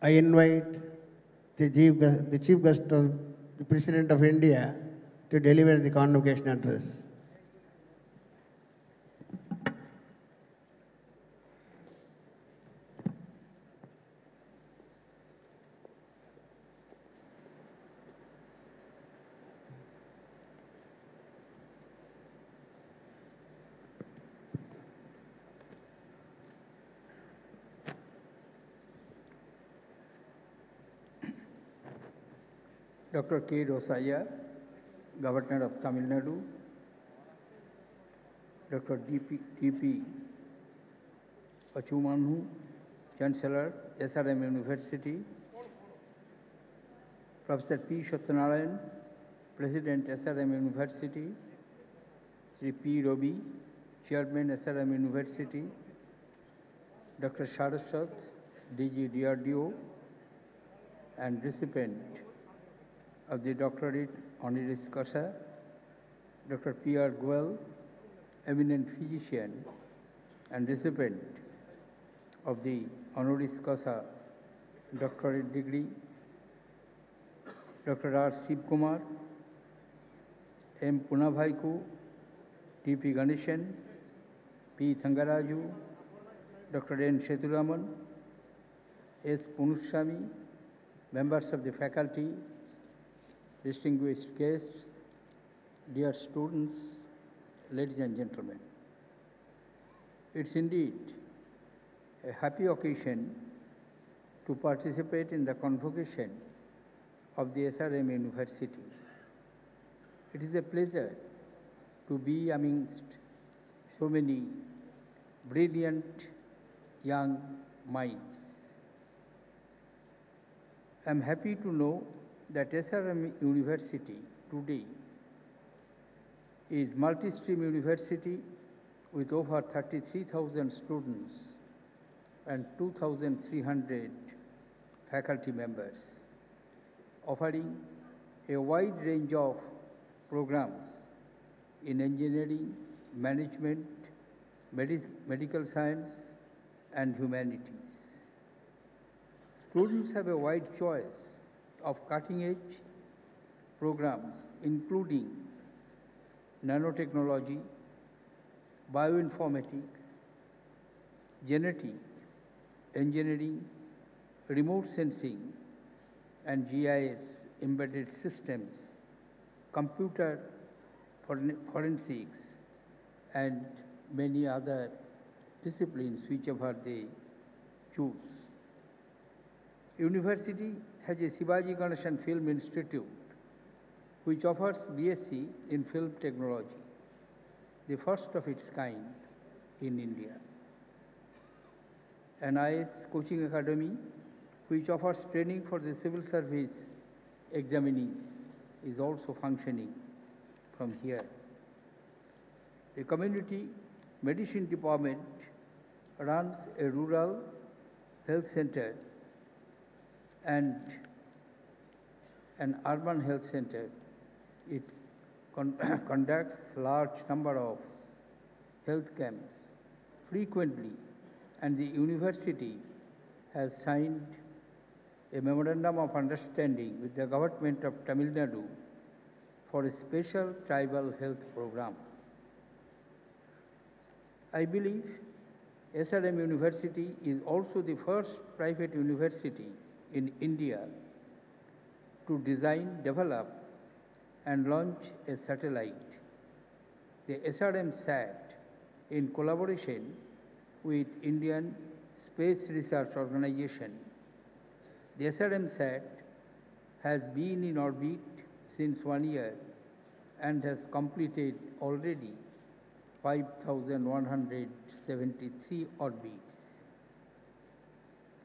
I invite the Chief Guest of the President of India to deliver the convocation address. Dr. K. Rosaya, Governor of Tamil Nadu, Dr. D.P. Achumanu, Chancellor, SRM University, Professor P. Satyanarayan, President, SRM University, Shri P. Robi, Chairman, SRM University, Dr. Saraswat, DG DRDO, and recipient of the doctorate honoris causa, Dr. P.R. Goel, eminent physician and recipient of the honoris causa doctorate degree, Dr. R. Shiv Kumar, M. Punabhaiku, T.P. Ganeshan, P. Thangaraju, Dr. N. Sethuraman, S. Punuswamy, members of the faculty, distinguished guests, dear students, ladies and gentlemen. It's indeed a happy occasion to participate in the convocation of the SRM University. It is a pleasure to be amongst so many brilliant young minds. I'm happy to know that SRM University today is multi-stream university with over 33,000 students and 2,300 faculty members, offering a wide range of programs in engineering, management, medical science, and humanities. Students have a wide choice of cutting-edge programs, including nanotechnology, bioinformatics, genetic, engineering, remote sensing, and GIS embedded systems, computer forensics, and many other disciplines whichever they choose. University has a Shivaji Ganeshan Film Institute, which offers BSc in film technology, the first of its kind in India. An IS coaching academy, which offers training for the civil service examinees, is also functioning from here. The community medicine department runs a rural health center and an urban health center. It conducts large number of health camps frequently, and the university has signed a memorandum of understanding with the government of Tamil Nadu for a special tribal health program. I believe SRM University is also the first private university in India to design, develop, and launch a satellite, the SRM SAT, in collaboration with Indian Space Research Organization. The SRM SAT has been in orbit since 1 year and has completed already 5,173 orbits.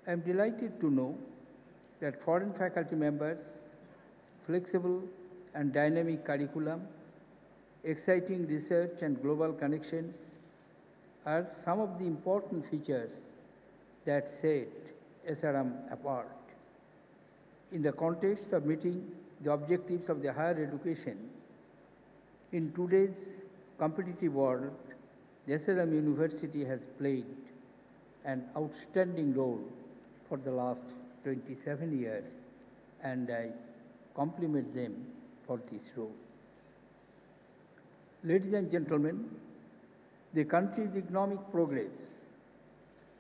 I am delighted to know that foreign faculty members, flexible and dynamic curriculum, exciting research and global connections are some of the important features that set SRM apart. In the context of meeting the objectives of the higher education, in today's competitive world, the SRM University has played an outstanding role for the last 27 years, and I compliment them for this role. Ladies and gentlemen, the country's economic progress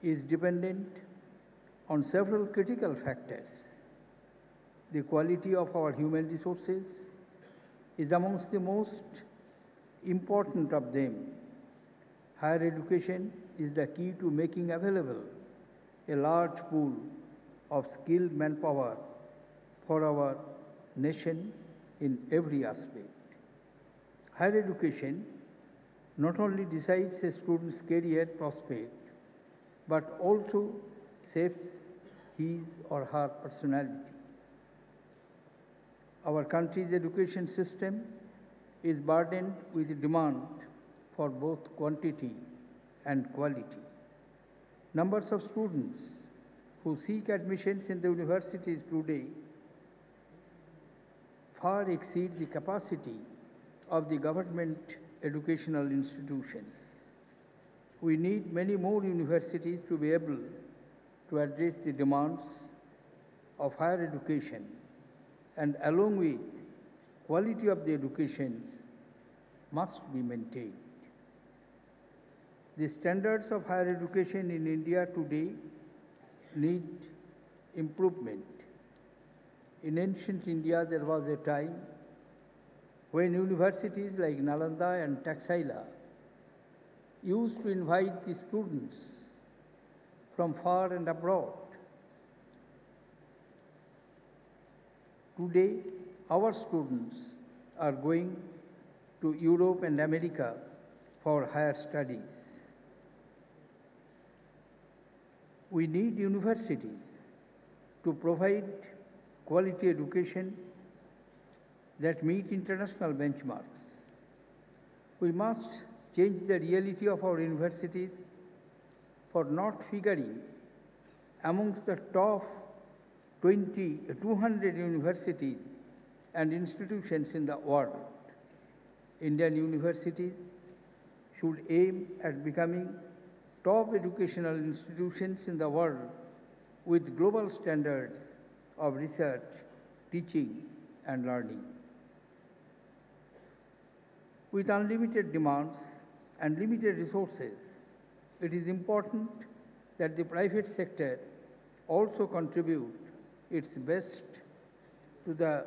is dependent on several critical factors. The quality of our human resources is amongst the most important of them. Higher education is the key to making available a large pool of skilled manpower for our nation in every aspect. Higher education not only decides a student's career prospect, but also shapes his or her personality. Our country's education system is burdened with demand for both quantity and quality. Numbers of students who seek admissions in the universities today far exceed the capacity of the government educational institutions. We need many more universities to be able to address the demands of higher education, and along with quality of the educations must be maintained. The standards of higher education in India today need improvement. In ancient India, there was a time when universities like Nalanda and Taxila used to invite the students from far and abroad. Today, our students are going to Europe and America for higher studies. We need universities to provide quality education that meet international benchmarks. We must change the reality of our universities for not figuring amongst the top 200 universities and institutions in the world. Indian universities should aim at becoming top educational institutions in the world with global standards of research, teaching, and learning. With unlimited demands and limited resources, it is important that the private sector also contribute its best to the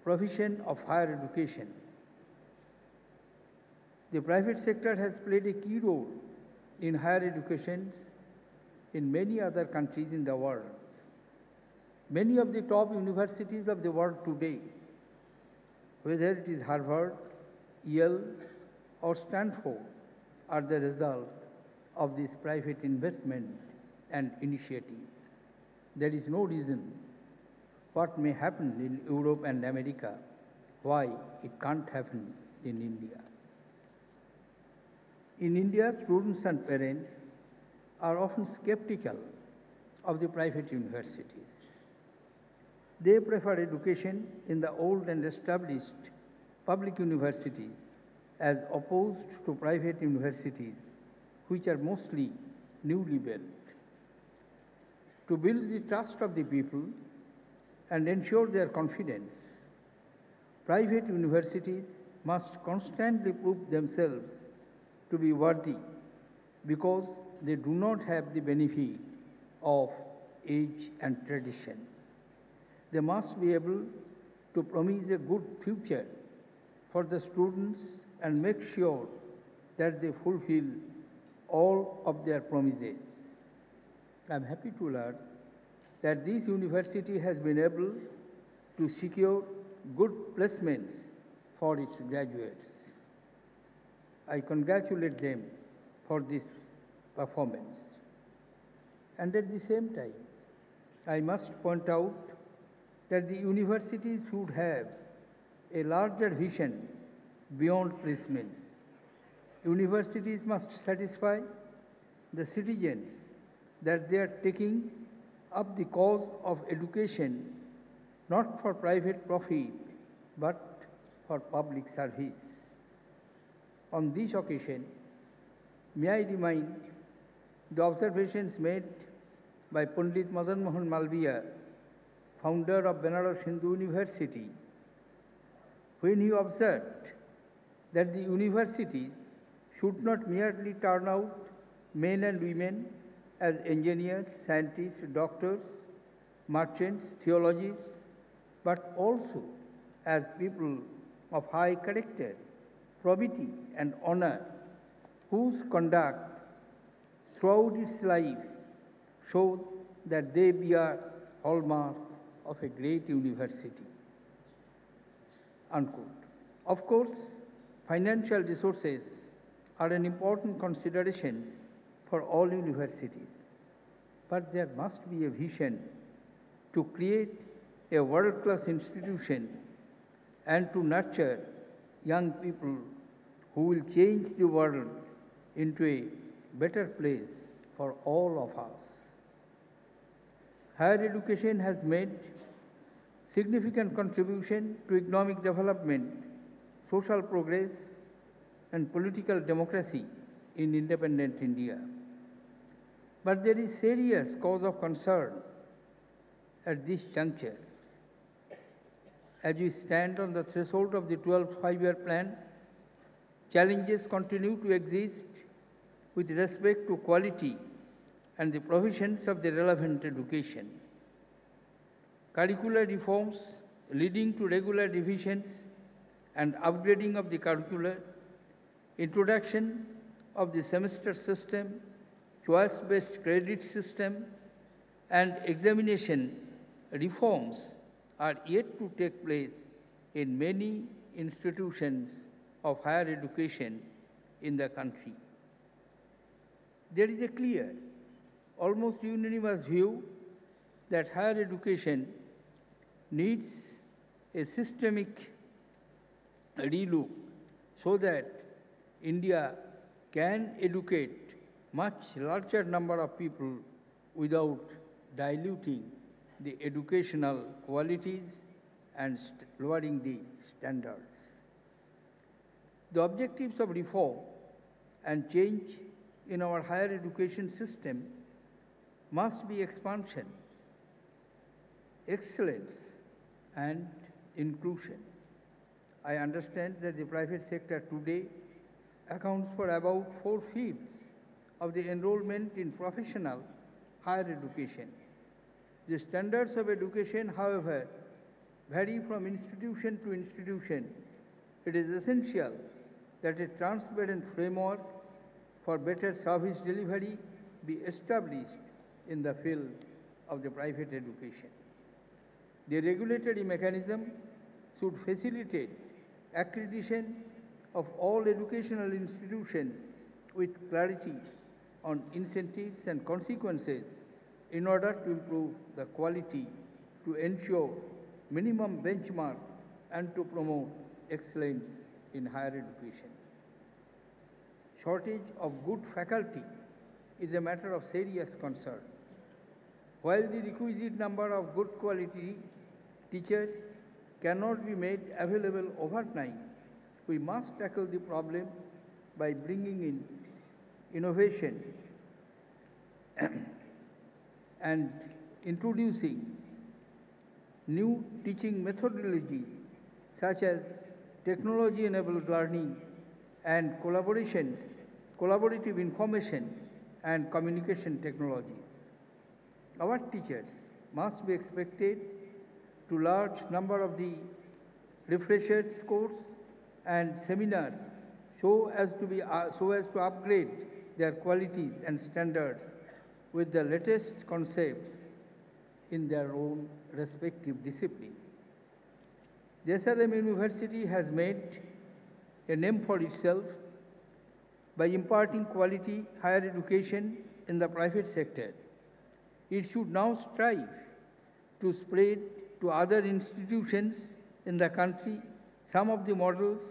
provision of higher education. The private sector has played a key role in higher education in many other countries in the world. Many of the top universities of the world today, whether it is Harvard, Yale, or Stanford, are the result of this private investment and initiative. There is no reason what may happen in Europe and America, why it can't happen in India. In India, students and parents are often skeptical of the private universities. They prefer education in the old and established public universities as opposed to private universities, which are mostly newly built. To build the trust of the people and ensure their confidence, private universities must constantly prove themselves to be worthy because they do not have the benefit of age and tradition. They must be able to promise a good future for the students and make sure that they fulfill all of their promises. I am happy to learn that this university has been able to secure good placements for its graduates. I congratulate them for this performance. And at the same time, I must point out that the universities should have a larger vision beyond placements. Universities must satisfy the citizens that they are taking up the cause of education not for private profit but for public service. On this occasion, may I remind the observations made by Pandit Madan Mohan Malviya, founder of Benares Hindu University, when he observed that the universities should not merely turn out men and women as engineers, scientists, doctors, merchants, theologians, but also as people of high character, probity, and honor, whose conduct throughout its life showed that they bear hallmark of a great university. Unquote. Of course, financial resources are an important consideration for all universities, but there must be a vision to create a world-class institution and to nurture young people who will change the world into a better place for all of us. Higher education has made significant contribution to economic development, social progress, and political democracy in independent India. But there is serious cause of concern at this juncture. As we stand on the threshold of the 12th five-year plan, challenges continue to exist with respect to quality and the provisions of the relevant education. Curricular reforms leading to regular revisions and upgrading of the curricula, introduction of the semester system, choice-based credit system, and examination reforms are yet to take place in many institutions of higher education in the country. There is a clear, almost unanimous view that higher education needs a systemic relook so that India can educate much larger number of people without diluting the educational qualities and lowering the standards. The objectives of reform and change in our higher education system must be expansion, excellence, and inclusion. I understand that the private sector today accounts for about 4/5 of the enrollment in professional higher education. The standards of education, however, vary from institution to institution. It is essential that a transparent framework for better service delivery be established in the field of the private education. The regulatory mechanism should facilitate accreditation of all educational institutions with clarity on incentives and consequences in order to improve the quality, to ensure minimum benchmark, and to promote excellence in higher education. Shortage of good faculty is a matter of serious concern. While the requisite number of good quality teachers cannot be made available overnight, we must tackle the problem by bringing in innovation and introducing new teaching methodologies such as technology-enabled learning and collaborative information and communication technology. Our teachers must be expected to large number of the refreshers course and seminars so as to upgrade their qualities and standards with the latest concepts in their own respective discipline. The SRM University has made a name for itself by imparting quality higher education in the private sector. It should now strive to spread to other institutions in the country some of the models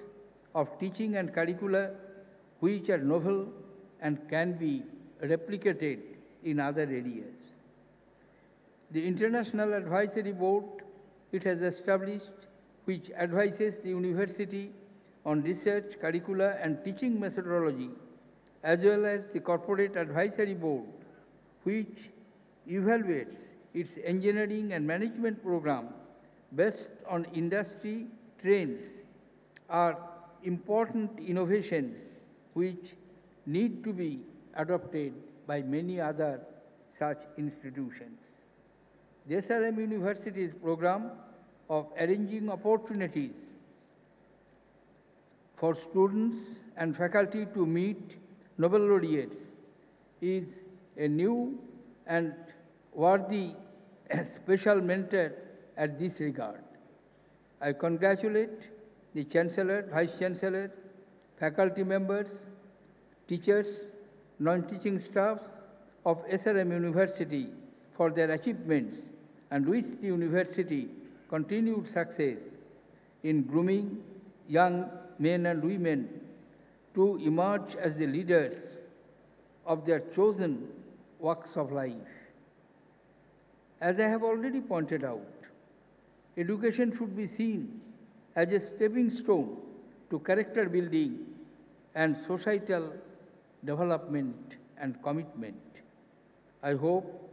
of teaching and curricula which are novel and can be replicated in other areas. The International Advisory Board it has established, which advises the university on research, curricula, and teaching methodology, as well as the Corporate Advisory Board, which evaluates its engineering and management program based on industry trends are important innovations which need to be adopted by many other such institutions. The SRM University's program of arranging opportunities for students and faculty to meet Nobel laureates is a new and worthy special mentor at this regard. I congratulate the Chancellor, Vice Chancellor, faculty members, teachers, non-teaching staff of SRM University for their achievements and wish the university continued success in grooming young men and women to emerge as the leaders of their chosen walks of life. As I have already pointed out, education should be seen as a stepping stone to character building and societal development and commitment. I hope